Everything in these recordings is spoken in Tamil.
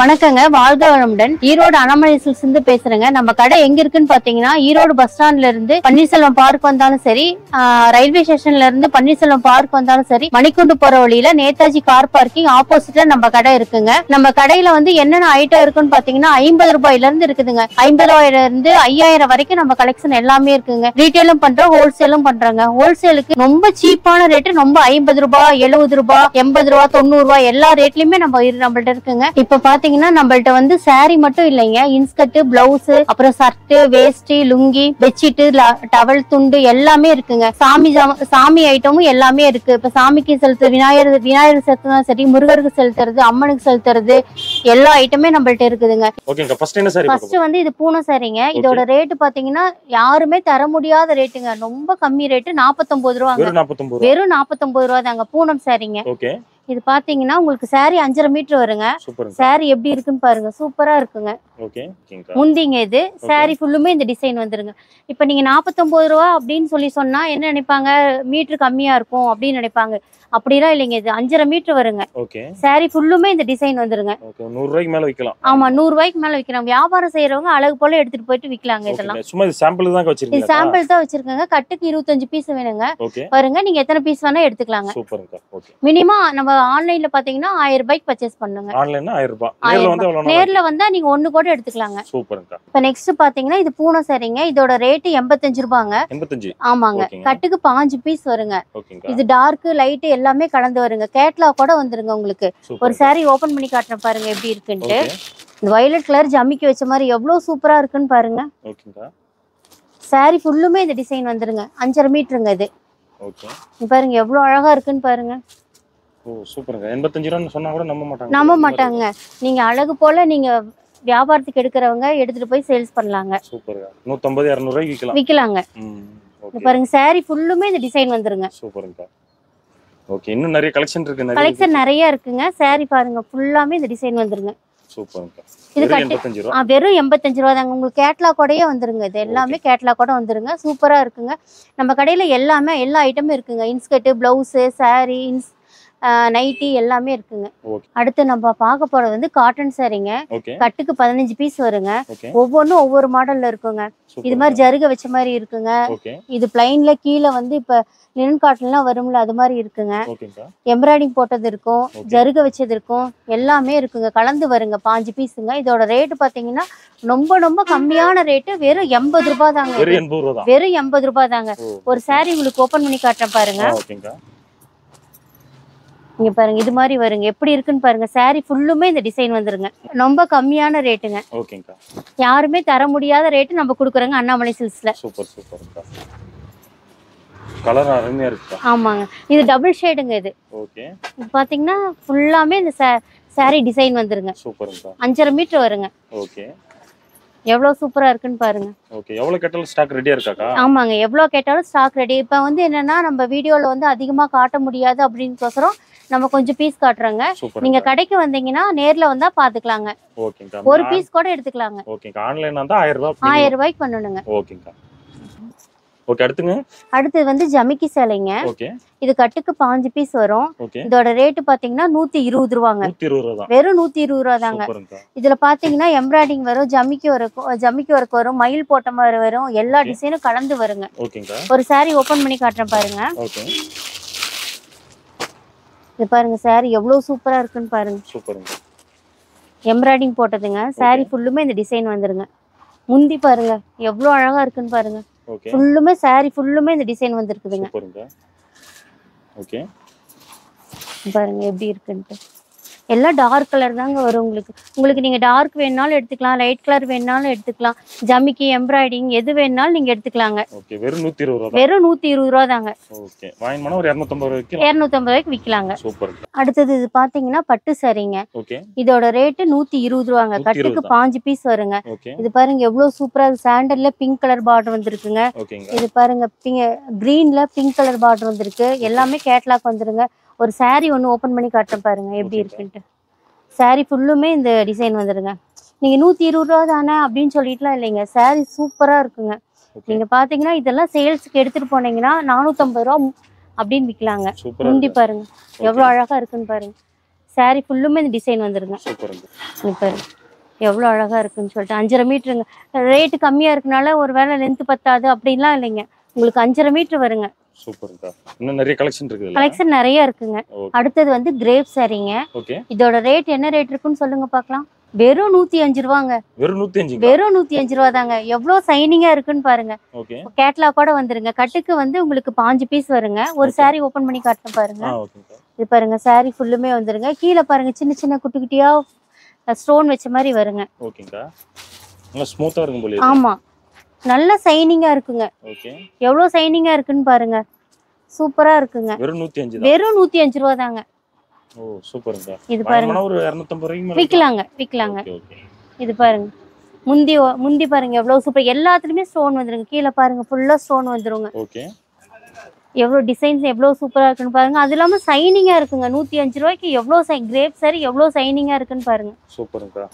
வணக்கங்க, வாழ்க வளமுடன். ஈரோடு அனமலை சில்க்ஸ் பேசுறேங்க. நம்ம கடை எங்க இருக்குன்னு பாத்தீங்கன்னா, ஈரோடு பஸ் ஸ்டாண்ட்ல இருந்து பன்னீர்செல்வம் பார்க் வந்தாலும் சரி, ரயில்வே ஸ்டேஷன்ல இருந்து பன்னீர்செல்வம் பார்க் வந்தாலும் சரி, மணிக்குண்டு போற வழியில நேதாஜி கார் பார்க்கிங் ஆப்போசிட்ல நம்ம கடை இருக்குங்க. நம்ம கடையில என்னென்ன ஐட்டம் இருக்குன்னு பாத்தீங்கன்னா, 50 ரூபாயில இருந்து இருக்குதுங்க. 50 ரூபாயில இருந்து 5000 வரைக்கும் நம்ம கலெக்ஷன் எல்லாமே இருக்குங்க. ரீட்டைலும் பண்றோம், ஹோல்சேலும் பண்றாங்க. ஹோல்சேலுக்கு ரொம்ப சீப்பான ரேட்டு, ரொம்ப 50 ரூபாய், 70 ரூபாய், 80 ரூபாய், 90 ரூபாய் எல்லா ரேட்லயுமே நம்மள்ட்ட இருக்குங்க. இப்ப பாத்தீங்கன்னா நம்மள்ட்ட சாரி மட்டும் இல்லைங்க, இன்ஸ்கர்ட், பிளவுஸ், அப்புறம் ஷர்ட், வேஷ்டி, லுங்கி, பெட்ஷீட், டவல், துண்டு எல்லாமே இருக்குங்க. சாமி ஐட்டமும் எல்லாமே இருக்கு. இப்ப சாமிக்கு செலுத்து, விநாயகர் செலுத்தினாலும் சரி, முருகருக்கு செலுத்துறது, அம்மனுக்கு செலுத்துறது எல்லா ஐட்டமே நம்மள்ட்ட இருக்குதுங்க. ஓகேங்க. ஃபர்ஸ்ட் இது பூனை சாரிங்க. இதோட ரேட் பாத்தீங்கன்னா யாருமே தர முடியாத ரேட்டுங்க. ரொம்ப கம்மி ரேட்டு, 49 ரூபாங்க. வெறும் 49 ரூபா தாங்க பூனம் சாரிங்க. இது பாத்தீங்கன்னா உங்களுக்கு சாரி 5.5 மீட்டர் வருங்க. சாரி எப்படி இருக்குன்னு பாருங்க, சூப்பரா இருக்குங்க. முந்திங்க இது சாரி ஃபுல்லுமே இந்த டிசைன் வந்துருங்க. இப்ப நீங்க 49 ரூபா அப்படின்னு சொன்னா என்ன நினைப்பாங்க, மீட்டர் கம்மியா இருக்கும் அப்படின்னு நினைப்பாங்க. அப்படிலாம் இல்லைங்க, இது 5.5 மீட்டர் வருங்க. சாரி ஃபுல்லுமே இந்த டிசைன் வந்துருங்க. 100 ரூபாய்க்கு மேல விக்கலாம். ஆமா, 100 ரூபாய்க்கு மேல விக்கலாம். வியாபாரம் செய்யறவங்க அழகு போல எடுத்துட்டு போயிட்டு விக்கலாங்க. இதெல்லாம் சும்மா சாம்பிள் தான் வச்சிருக்கீங்க. இது சாம்பிள் தான் வச்சிருக்கேங்க. கட்டுக்கு 25 பீஸ் வேணுங்க. பாருங்க, நீங்க எத்தனை பீஸ் வேணா எடுத்துக்கலாங்க. மினிமம் நம்ம ஆன்லைன்ல பாத்தீங்கன்னா 1000 ரூபாய்க்கு பர்ச்சேஸ் பண்ணுங்க. ஆன்லைன்ல 1000 ரூபாய். நேர்ல வந்தா நீங்க ஒண்ணு கூட எடுத்துக்கலாங்க. இப்ப நெக்ஸ்ட் பாத்தீங்கன்னா இது பூனை சாரிங்க. இதோட ரேட் 85 ரூபாங்க. 85. ஆமாங்க. கட்டுக்கு 5 பீஸ் வருங்க. இது டார்க் லைட் எல்லாமே கலந்து வருங்க. கேட்லாக் கூட வந்துருங்க உங்களுக்கு. ஒரு சாரி ஓபன் பண்ணி காட்டுறேன் பாருங்க எப்படி இருக்குன்னு. இந்த வயலட் கலர் ஜமிக்கி வச்ச மாதிரி எவ்வளவு சூப்பரா இருக்குன்னு பாருங்க. சாரி ஃபுல்லுமே இந்த டிசைன் வந்துருங்க. 5.5 மீட்டருங்க இது. பாருங்க எவ்வளவு அழகா இருக்குன்னு பாருங்க. சூப்பர்ங்க. 85 ரூபாய் சொன்னா கூட நம்ப மாட்டாங்க. நீங்க அழகு போல நீங்க வியாபாரத்துக்கு எடுக்கிறவங்க எடுத்துட்டு போய் சேல்ஸ் பண்ணலாங்க. சூப்பர்ங்க. 150 200 ரூபாய்க்கு விக்கலாங்க. பாருங்க சாரி ஃபுல்லுமே இந்த டிசைன் வந்துருங்க. சூப்பர்ங்க. ஓகே, இன்னும் நிறைய கலெக்ஷன் இருக்கு. கலெக்ஷன் நிறைய இருக்குங்க. சாரி பாருங்க ஃபுல்லாமே இந்த டிசைன் வந்துருங்க. சூப்பர்ங்க. இது வெறும் 85 ரூபாய் தாங்க. உங்களுக்கு கேட்லாக் கூடயே வந்துருங்க. இது எல்லாமே கேட்லாக் கூட வந்துருங்க. சூப்பரா இருக்குங்க. நம்ம கடையில எல்லாமே எல்லா ஐட்டமும் இருக்குங்க. இன்ஸ்கர்ட், பிளவுஸ், சாரி, நைட்டி எல்லாமே இருக்குங்க. அடுத்து நம்ம பார்க்க போறது காட்டன் சாரிங்க. கட்டுக்கு 15 பீஸ் வருங்க. ஒவ்வொன்றும் ஒவ்வொரு மாடல்ல இருக்குங்க. இது மாதிரி ஜருக வச்ச மாதிரி இருக்குங்க. இது பிளைன்ல கீழே இப்ப லினன் காட்டன்லாம் வரும்ல, அது மாதிரி இருக்குங்க. எம்ப்ராய்டிங் போட்டது இருக்கும், ஜருக வச்சது இருக்கும், எல்லாமே இருக்குங்க. கலந்து வருங்க. 5 பீஸுங்க. இதோட ரேட்டு பாத்தீங்கன்னா ரொம்ப ரொம்ப கம்மியான ரேட்டு, வெறும் 80 ரூபாய் தாங்க. வெறும் 80 ரூபாய் தாங்க. ஒரு சாரி உங்களுக்கு ஓபன் பண்ணி காட்டுறேன் பாருங்க. இங்க பாருங்க, இது மாதிரி வருங்க. எப்படி இருக்குன்னு பாருங்க. சாரி ஃபுல்லுமே இந்த டிசைன் வந்துருங்க. ரொம்ப கம்மியான ரேட்டுங்க. யாருமே தர முடியாத ரேட்டு நம்ம கொடுக்குறோங்க அண்ணாமலை சில்க்ஸ்ல. கலர் அருமையா இருக்கு. ஆமாங்க. இது டபுள் ஷேடுங்க. இது இது பாத்தீங்கன்னா ஃபுல்லாமே இந்த சாரி டிசைன் வந்துருங்க. 5.5 மீட்டர் வருங்க. எவ்வளவு சூப்பரா இருக்குன்னு பாருங்க. எவ்வளவு கேட்டாலும் ஸ்டாக் ரெடியா இருக்காக்கா? ஆமாங்க, எவ்வளவு கேட்டாலும் ஸ்டாக் ரெடி. இப்ப என்னன்னா நம்ம வீடியோல அதிகமா காட்ட முடியாது அப்படின்னுக்கோசரம் நம்ம கொஞ்சம் பீஸ் காட்டுறோங்க. நீங்க கடைக்கு வந்தீங்கன்னா நேர்ல வந்தா பாத்துக்கலாங்க. ஒரு பீஸ் கூட எடுத்துக்கலாங்க. ஆன்லைன்ல வந்தா 1000 ரூபாய்க்கு பண்ணணுங்க. அடுத்து ஜமிக்கி சேலைங்க. இது கட்டுக்கு 5 பீஸ் வரும். இதோட ரேட் பாத்தீங்கன்னா 120 ரூபாங்க. வெறும் 120 ரூபா தாங்க. இதுல பாத்தீங்கன்னா எம்ப்ராய்டிங் வரும், ஜமிக்கி ஒர்க் வரும், மயில் போட்ட மாதிரி வரும், எல்லா டிசைனும் கலந்து வருங்க. ஒரு சாரி ஓபன் பண்ணி காட்டுறேன் பாருங்க. இது பாருங்க, சாரி எவ்வளவு சூப்பரா இருக்குன்னு பாருங்க. எம்ப்ராய்டிங் போட்டதுங்க. சாரி ஃபுல்லுமே இந்த டிசைன் வந்துருங்க. முந்தி பாருங்க எவ்வளவு அழகா இருக்குன்னு பாருங்க. ஃபுல்லுமே சாரி ஃபுல்லுமே இந்த டிசைன் வந்திருக்குதுங்க. பாருங்க எப்படி இருக்குன்ட்டு. எல்லாம் டார்க் கலர் தாங்க வரும் உங்களுக்கு நீங்க டார்க் வேணாலும் எடுத்துக்கலாம், லைட் கலர் வேணாலும் எடுத்துக்கலாம். ஜமிக்கி, எம்ப்ராய்டிங் எது வேணாலும் நீங்க எடுத்துக்கலாங்க. வெறும் 120 ரூபா தாங்க. ஒரு 250 ரூபாய்க்கு விக்கலாங்க. அடுத்தது இது பாத்தீங்கன்னா பட்டு சாரிங்க. இதோட ரேட்டு 120 ரூபாங்க. கட்டுக்கு 5 பீஸ் வருங்க. இது பாருங்க எவ்வளவு சூப்பரா. சாண்டல்ல பிங்க் கலர் பார்டர் வந்திருக்குங்க. இது பாருங்க கிரீன்ல பிங்க் கலர் பார்டர் வந்திருக்கு. எல்லாமே கேட்லாக் வந்துருங்க. ஒரு சாரி ஒன்று ஓப்பன் பண்ணி காட்டுறேன் பாருங்க எப்படி இருக்குன்ட்டு. சாரி ஃபுல்லுமே இந்த டிசைன் வந்துருங்க. நீங்க 120 ரூபா தானே அப்படின்னு சொல்லிட்டுலாம் இல்லைங்க. சாரி சூப்பரா இருக்குங்க. நீங்க பாத்தீங்கன்னா இதெல்லாம் சேல்ஸுக்கு எடுத்துட்டு போனீங்கன்னா 450 ரூபா அப்படின்னு விற்கலாங்க. முந்தி பாருங்க எவ்வளவு அழகா இருக்குன்னு பாருங்க. saree ஃபுல்லுமே இந்த டிசைன் வந்துருங்க. சூப்பருங்க. இப்போ எவ்வளோ அழகா இருக்குன்னு சொல்லிட்டு 5.5 மீட்டருங்க. ரேட்டு கம்மியா இருக்கனால ஒரு வேளை லென்த் பத்தாது அப்படின்லாம் இல்லைங்க. உங்களுக்கு 5.5 மீட்டர் வருங்க. சூப்பர்க்கா. இன்னும் நிறைய கலெக்ஷன் இருக்குல்ல? கலெக்ஷன் நிறைய இருக்குங்க. அடுத்தது வந்து கிரேப் சாரீங்க. ஓகே. இதோட ரேட் என்ன ரேட் இருக்குன்னு சொல்லுங்க பார்க்கலாம். வெறும் 105 ரூபாங்க. வெறும் 105. வெறும் 105 ரூபா தாங்க. எவ்வளோ சைனிங்கா இருக்குன்னு பாருங்க. ஓகே. கேட்லாக் கூட வந்துருங்க. கட்டுக்கு வந்து உங்களுக்கு 5 பீஸ் வருங்க. ஒரு saree ஓபன் பண்ணி காட்டுறேன் பாருங்க. ஓகேக்கா. இது பாருங்க saree ஃபுல்லுமே வந்துருங்க. கீழே பாருங்க சின்ன சின்ன குட்டி குட்டியா ஸ்டோன் வச்ச மாதிரி வருங்க. ஓகேக்கா. நல்லா ஸ்மூத்தா இருக்கும் போல. ஆமா, நல்ல சைனிங்கா இருக்குங்க. ஓகே. எவ்வளோ சைனிங்கா இருக்குன்னு பாருங்க. சூப்பரா இருக்குங்க. வெறும் 105 தான். வெறும் 105 ரூபா தாங்க. ஓ சூப்பர்ங்க. இது பாருங்க. ஒரு 250 ரூபாய்க்கு விக்கலாங்க. ஓகே. இது பாருங்க. முந்தி பாருங்க எவ்வளவு சூப்பர். எல்லாத்துலயுமே ஸ்டோன் வந்துருங்க. கீழே பாருங்க ஃபுல்லா ஸ்டோன் வந்துருங்க. ஓகே. எவ்வளோ டிசைன்ஸ் எவ்வளோ சூப்பரா இருக்குன்னு பாருங்க. அது இல்லாம சைனிங்கா இருக்குங்க. 105 ரூபாய்க்கு எவ்வளோ கிரேப் சாரி எவ்வளோ சைனிங்கா இருக்குன்னு பாருங்க. சூப்பர்ங்கா.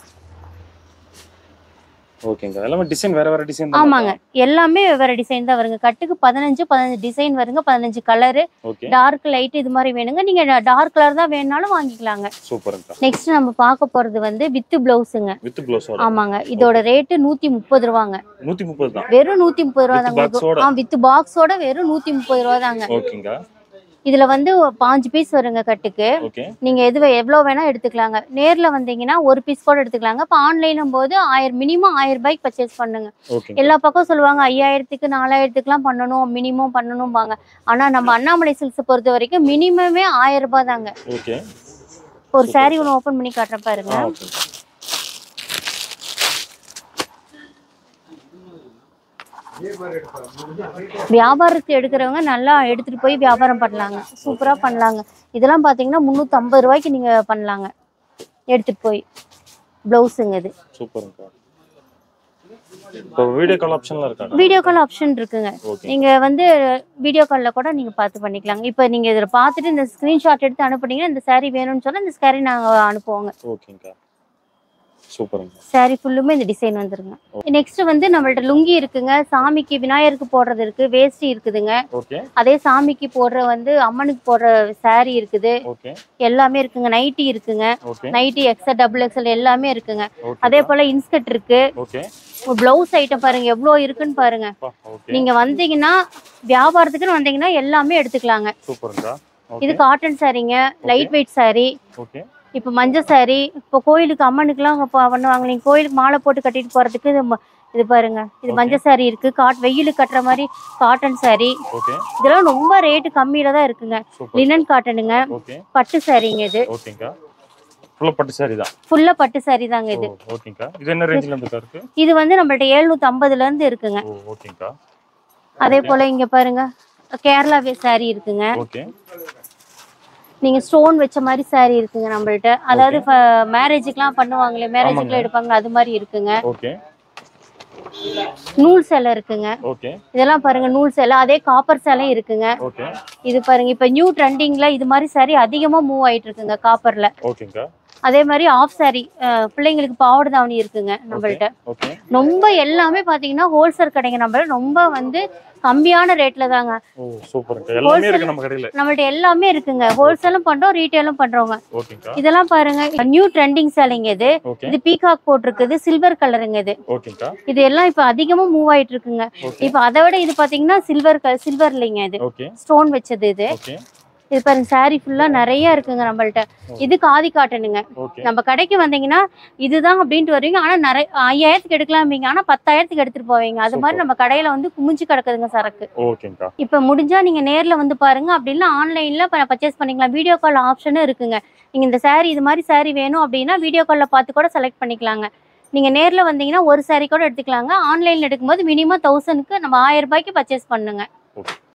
ஓகேங்க. எல்லாமே டிசைன் வேற வேற டிசைன் தான். ஆமாங்க, எல்லாமே வேற டிசைன் தான் வருங்க. கட்டுக்கு 15 டிசைன் வருங்க. 15 கலர். டார்க் லைட் இது மாதிரி வேணுங்க. நீங்க டார்க் கலர் தான் வேணாலும் வாங்கிக்கலாங்க. சூப்பர்ங்கா. நெக்ஸ்ட் நம்ம பார்க்க போறது வந்து வித் பிளவுஸ்ங்க. வித் பிளவுஸோட. ஆமாங்க, இதோட ரேட் 130 ரூபாங்க. 130 தான். வெறும் 130 ரூபா தாங்க. வித் பாக்ஸோட வெறும் 130 ரூபா தாங்க. ஓகேங்க. இதுல வந்து 5 பீஸ் வருங்க கட்டுக்கு. நீங்க எவ்வளவு வேணா எடுத்துக்கலாங்க. நேர்ல வந்தீங்கன்னா ஒரு பீஸ் கூட எடுத்துக்கலாங்க. இப்ப ஆன்லைனும் போது மினிமம் 1000 ரூபாய்க்கு பர்ச்சேஸ் பண்ணுங்க. எல்லா பக்கம் சொல்லுவாங்க 5000க்கு 4000க்குலாம் பண்ணணும், மினிமம் பண்ணணும்பாங்க. ஆனா நம்ம அண்ணாமலை சில்க்ஸ் பொறுத்த வரைக்கும் மினிமமே 1000 ரூபாய் தாங்க. ஒரு saree ஒன்று ஓபன் பண்ணி காட்டுறேன் பாருங்க. வியாபாரத்துக்கு எடுக்கிறவங்க நல்லா எடுத்துட்டு போய் வியாபாரம் பண்ணலாங்க. சூப்பரா பண்ணலாங்க. இதெல்லாம் பாத்தீங்கன்னா 350 ரூபாய்க்கு நீங்க பண்ணலாங்க எடுத்துட்டு போய். பிளவுஸுங்க இது. சூப்பர்ங்க. இப்போ வீடியோ கால் ஆப்ஷன்ல இருக்கா? வீடியோ கால் ஆப்ஷன் இருக்குங்க. நீங்க வந்து வீடியோ கால்ல கூட நீங்க பார்த்து பண்ணிக்கலாங்க. இப்போ நீங்க இத பார்த்துட்டு இந்த ஸ்கிரீன்ஷாட் எடுத்து அனுப்புனீங்கன்னா இந்த saree வேணும்னு சொன்னா இந்த saree நாங்க அனுப்புவோங்க. ஓகேங்க. சூப்பர்ங்க. saree ஃபுல்லுமே இந்த டிசைன் வந்துருங்க. நெக்ஸ்ட் வந்து நம்மள்ட்ட லுங்கி இருக்குங்க. சாமிக்கு விநாயகருக்கு போடுறது இருக்கு. வேஷ்டி இருக்குதுங்க. அதே சாமிக்கு போடுற வந்து அம்மனுக்கு போடுற saree இருக்குது. எல்லாமே இருக்குங்க. நைட்டி இருக்குங்க. நைட்டி XL டபுள் XL எல்லாமே இருக்குங்க. அதே போல இன்ஸ்கர்ட் இருக்கு. பிளவுஸ் ஐட்டம் பாருங்க எவ்வளோ இருக்குன்னு பாருங்க. நீங்க வந்தீங்கன்னா வியாபாரத்துக்குன்னு வந்தீங்கன்னா எல்லாமே எடுத்துக்கலாங்க. இது காட்டன் சாரீங்க. Light weight saree. இப்போ மஞ்சள் saree. இப்போ கோயிலுக்கு அம்மனுக்குலாம் பண்ணுவாங்க. நீங்க கோயிலுக்கு மாலை போட்டு கட்டிட்டு போறதுக்கு இது பாருங்க. இது மஞ்சள் saree இருக்கு. வெயிலுக்கு கட்டுற மாதிரி காட்டன் saree. இதெல்லாம் ரொம்ப ரேட்டு கம்மியில தான் இருக்குங்க. லினன் காட்டனுங்க. பட்டு சாரீங்க இது. ஃபுல்லா பட்டு saree தான். ஃபுல்லா பட்டு saree தாங்க இது. ஓகேங்கா. இது என்ன ரேஞ்சில இருக்கு? இது வந்து நம்மள்ட்ட 750ல இருந்து இருக்குங்க. ஓகேங்கா. அதே போல இங்க பாருங்க கேரளா saree இருக்குங்க. நீங்க ஸ்டோன் வச்ச மாதிரி saree இருக்குங்க நம்மள்ட்ட. அதாவது மேரேஜுக்குலாம் பண்ணுவாங்களே, மேரேஜுக்குலாம் எடுப்பாங்க அது மாதிரி இருக்குங்க. நூல் சேலை இருக்குங்க. இதெல்லாம் பாருங்க நூல் சேலை. அதே காப்பர் சேலை இருக்குங்க. இது பாருங்க இப்ப நியூ ட்ரெண்டிங்ல இது மாதிரி saree அதிகமா மூவ் ஆயிட்டு இருக்குங்க காப்பர்ல. அதே மாதிரி ஆஃப் saree பிள்ளைங்களுக்கு பாவாடை தாவணி இருக்குங்க நம்மள்ட்ட. ரொம்ப எல்லாமே பாத்தீங்கன்னா ஹோல்சேல் கடைங்க. நம்ம ரொம்ப வந்து கம்மியான ரேட்ல தாங்க. நம்மள்ட்ட எல்லாமே இருக்குங்க. ஹோல்சேலும் பண்றோம், ரீட்டைலும் பண்றோங்க. இதெல்லாம் பாருங்க நியூ ட்ரெண்டிங் சேலைங்க இது. இது பீகாக் போட்டிருக்குது. சில்வர் கலருங்க இது. இது எல்லாம் இப்ப அதிகமா மூவ் ஆயிட்டு இருக்குங்க. இப்ப அதை விட இது பாத்தீங்கன்னா சில்வர் இல்லைங்க. இது ஸ்டோன் வச்சது. இது பாருங்க saree ஃபுல்லா நிறைய இருக்குங்க நம்மள்ட்ட. இது காதி காட்டனுங்க. நம்ம கடைக்கு வந்தீங்கன்னா இதுதான் அப்படின்ட்டு வருவீங்க. ஆனா நிறைய 5000க்கு எடுக்கலாம்பீங்க. ஆனா 10,000க்கு எடுத்துட்டு போவீங்க. அது மாதிரி நம்ம கடையில வந்து குமிஞ்சு கிடக்குதுங்க சரக்கு. இப்ப முடிஞ்சா நீங்க நேர்ல வந்து பாருங்க. அப்படின்னா ஆன்லைன்ல பர்ச்சேஸ் பண்ணிக்கலாம். வீடியோ கால் ஆப்ஷனும் இருக்குங்க. நீங்க இந்த saree இது மாதிரி saree வேணும் அப்படின்னா வீடியோ கால்ல பார்த்து கூட செலக்ட் பண்ணிக்கலாங்க. நீங்க நேர்ல வந்தீங்கன்னா ஒரு saree கூட எடுத்துக்கலாங்க. ஆன்லைன்ல எடுக்கும்போது மினிமம் 1000க்கு நம்ம 1000 ரூபாய்க்கு பர்ச்சேஸ் பண்ணுங்க.